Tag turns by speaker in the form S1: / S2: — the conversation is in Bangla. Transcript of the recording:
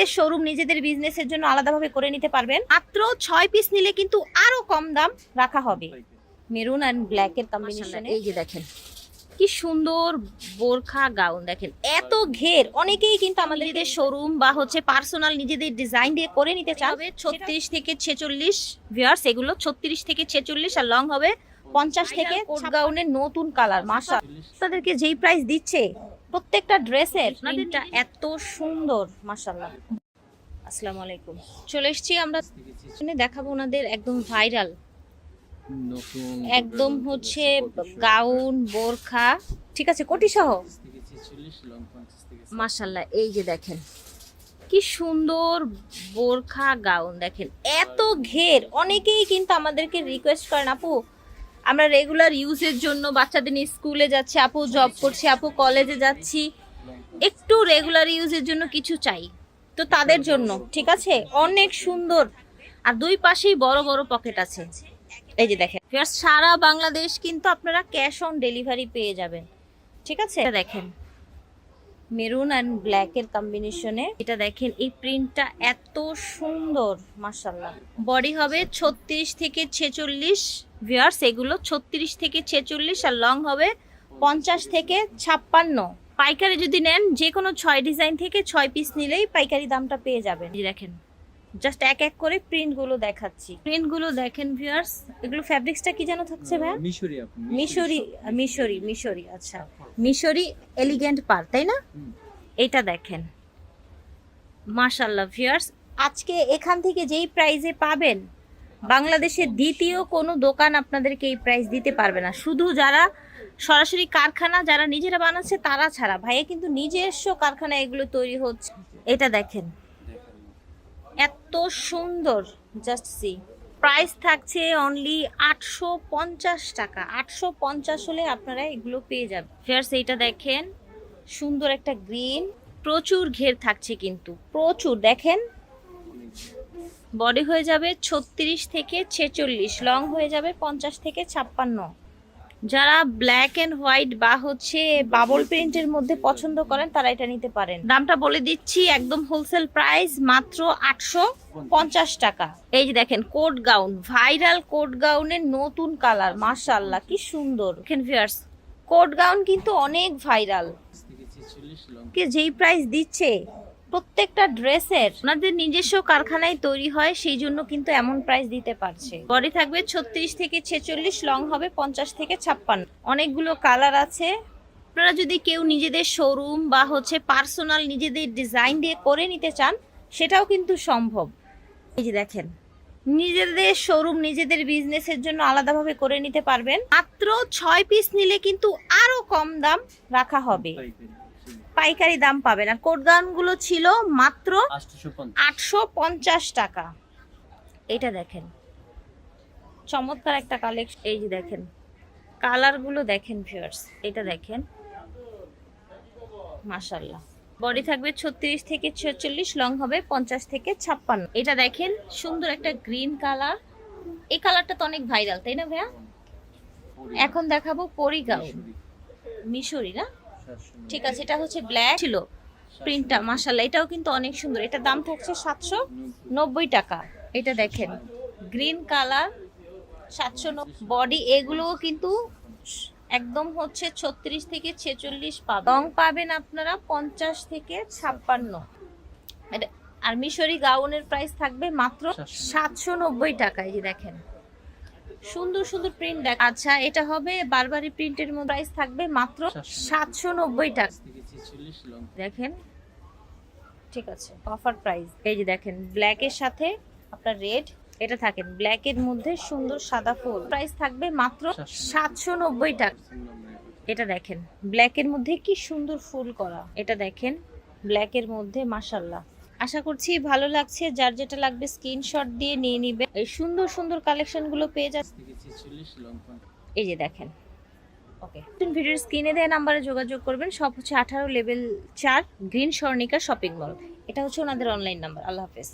S1: নিজেদের শোরুম নিজেদের বিজনেসের জন্য আলাদাভাবে করে নিতে পারবেন। মাত্র 6 পিস নিলে কিন্তু আরো কম দাম রাখা হবে। মেরুন এন্ড ব্ল্যাক এর কম্বিনেশনে এই যে দেখেন কি সুন্দর বোরখা গাউন, দেখেন এত ঘের। অনেকেই কিন্তু আমাদের শোরুম বা হচ্ছে পার্সোনাল নিজেদের ডিজাইন দিয়ে করে নিতে চাবে। 36 থেকে 46 ভিউয়ার্স, এগুলো 36 থেকে 46 আর লং হবে 50 থেকে। কোট গাউনের নতুন কালার মাশাআল্লাহ, তাদেরকে যেই প্রাইস দিচ্ছে প্রত্যেকটা ড্রেসের প্রিন্টটা এত সুন্দর মাশাআল্লাহ। আসসালামু আলাইকুম, চলে এসেছি আমরা দেখাবো ওনাদের একদম ভাইরাল একদম হচ্ছে গাউন বোরখা, ঠিক আছে, কোটি সহ মাশাআল্লাহ। এই যে দেখেন কি সুন্দর বোরখা গাউন, দেখেন এত ঘের। অনেকেই কিন্তু আমাদেরকে রিকোয়েস্ট করেন, আপু আমরা রেগুলার ইউজের জন্য বাচ্চাদের নিয়ে স্কুলে যাচ্ছি, আপু জব করছি, আপু কলেজে যাচ্ছি, একটু রেগুলার ইউজের জন্য কিছু চাই, তো তাদের জন্য ঠিক আছে অনেক সুন্দর। আর দুই পাশেই বড় বড় পকেট আছে। এই যে দেখেন সারা বাংলাদেশ কিন্তু আপনারা ক্যাশ অন ডেলিভারি পেয়ে যাবেন, ঠিক আছে। দেখেন মেরুন এন্ড ব্ল্যাক এর কম্বিনেশনে, এটা দেখেন এই প্রিন্টটা এত সুন্দর মাশাআল্লাহ। বডি হবে 36 থেকে 46 ভিউয়ার্স, এগুলো 36 থেকে 46 আর লং হবে 50 থেকে 56। পাইকারি যদি নেন যে কোনো 6 ডিজাইন থেকে 6 পিস নিলেই পাইকারি দামটা পেয়ে যাবেন। দেখেন জাস্ট এক এক করে প্রিন্টগুলো দেখাচ্ছি। প্রিন্টগুলো দেখেন ভিউয়ার্স, এগুলো ফ্যাব্রিক্সটা কি যেন থাকছে ভাই? মিশরি মিশরি মিশরি মিশরি, আচ্ছা মিশরি এলিগেন্ট পার, তাই না? এটা দেখেন মাশাআল্লাহ ভিউয়ার্স, আজকে এখান থেকে যেই প্রাইসে পাবেন বাংলাদেশের দ্বিতীয় কোনো দোকান আপনাদেরকে এই প্রাইস দিতে পারবে না। শুধু যারা সরাসরি কারখানা যারা নিজেরা বানাচ্ছে তারা ছাড়া। ভাইয়া কিন্তু নিজস্ব কারখানা এগুলো তৈরি হচ্ছে। এটা দেখেন এত সুন্দর, জাস্ট সি। প্রাইস থাকছে অনলি 850 টাকা। 850 হলে আপনারা এগুলো পেয়ে যাবেন। ফিয়ার্স এইটা দেখেন সুন্দর একটা গ্রিন, প্রচুর ঘের থাকছে কিন্তু প্রচুর। দেখেন বডি হয়ে যাবে 36 থেকে 46, লং হয়ে যাবে 50 থেকে 56। যারা ব্ল্যাক এন্ড হোয়াইট বা হচ্ছে বাবল প্রিন্টের মধ্যে পছন্দ করেন তারা এটা নিতে পারেন। দামটা বলে দিচ্ছি একদম হোলসেল প্রাইস, মাত্র 850 টাকা। এই যে দেখেন কোট গাউন, ভাইরাল কোট গাউনের নতুন কালার মাশাআল্লাহ কি সুন্দর। দেখেন ভিউয়ার্স কোট গাউন কিন্তু অনেক ভাইরাল, কে যেই প্রাইস দিচ্ছে প্রত্যেকটা ড্রেসের ওনাদের নিজস্ব কারখানায় তৈরি হয়, সেই জন্য কিন্তু এমন প্রাইস দিতে পারছে। বডি থাকবে 36 থেকে 46, লং হবে 50 থেকে 56। অনেকগুলো কালার আছে। আপনারা যদি কেউ নিজেদের শোরুম বা হচ্ছে পার্সোনাল নিজেদের ডিজাইন দিয়ে করে নিতে চান সেটাও কিন্তু সম্ভব। এই যে দেখেন নিজেদের শোরুম নিজেদের বিজনেসের জন্য আলাদাভাবে করে নিতে পারবেন। মাত্র 6 পিস নিলে কিন্তু আরো কম দাম রাখা হবে, পাইকারি দাম পাবেন। আর কোট গাউনগুলো ছিল মাত্র 850 টাকা। এটা দেখেন চমৎকার একটা কালেকশন। এই যে দেখেন কালারগুলো দেখেন ভিউয়ার্স, এটা দেখেন মাশাআল্লাহ। বডি থাকবে 36 থেকে 46, লং হবে 50 থেকে 56। এটা দেখেন সুন্দর একটা গ্রিন কালার, এই কালারটা তো অনেক ভাইরাল তাই না ভাইয়া? এখন দেখাবো পরি গাউন, মিশরি না, ঠিক আছে। এটা হচ্ছে ব্ল্যাক ছিল প্রিন্টটা মাশাআল্লাহ, এটাও কিন্তু অনেক সুন্দর। এটা দাম থাকছে 790 টাকা। এটা দেখেন গ্রিন কালার 790। বডি এগুলোও কিন্তু একদম হচ্ছে 36 থেকে 46 পাবেন। রং পাবেন আপনারা 50 থেকে 56। আর মিশরি গাউনের প্রাইস থাকবে মাত্র 790 টাকা। এই যে দেখেন সুন্দর সুন্দর প্রিন্ট দেখ। আচ্ছা এটা হবে বারবারি প্রিন্টের মধ্যে, প্রাইস থাকবে মাত্র 790 টাকা। দেখেন ঠিক আছে অফার প্রাইস। এই যে দেখেন ব্ল্যাক এর সাথে আপনার রেড, এটা থাকেন ব্ল্যাক এর মধ্যে সুন্দর সাদা ফুল, প্রাইস থাকবে মাত্র 790 টাকা। এটা দেখেন ব্ল্যাক এর মধ্যে কি সুন্দর ফুল করা, এটা দেখেন ব্ল্যাক এর মধ্যে মাশাআল্লাহ। আশা করছি ভালো লাগছে। যার যেটা লাগবে স্ক্রিনশট দিয়ে নিয়ে নিবে। এই সুন্দর সুন্দর কালেকশন গুলো পেয়ে যাচ্ছে। এই যে দেখেন ওকে, ভিডিওর স্ক্রিনে দেওয়া নাম্বারে যোগাযোগ করবেন। সব হচ্ছে 18 level 4 green Swarnika shopping mall. এটা হচ্ছে ওনাদের অনলাইন নাম্বার। আল্লাহ হাফেজ।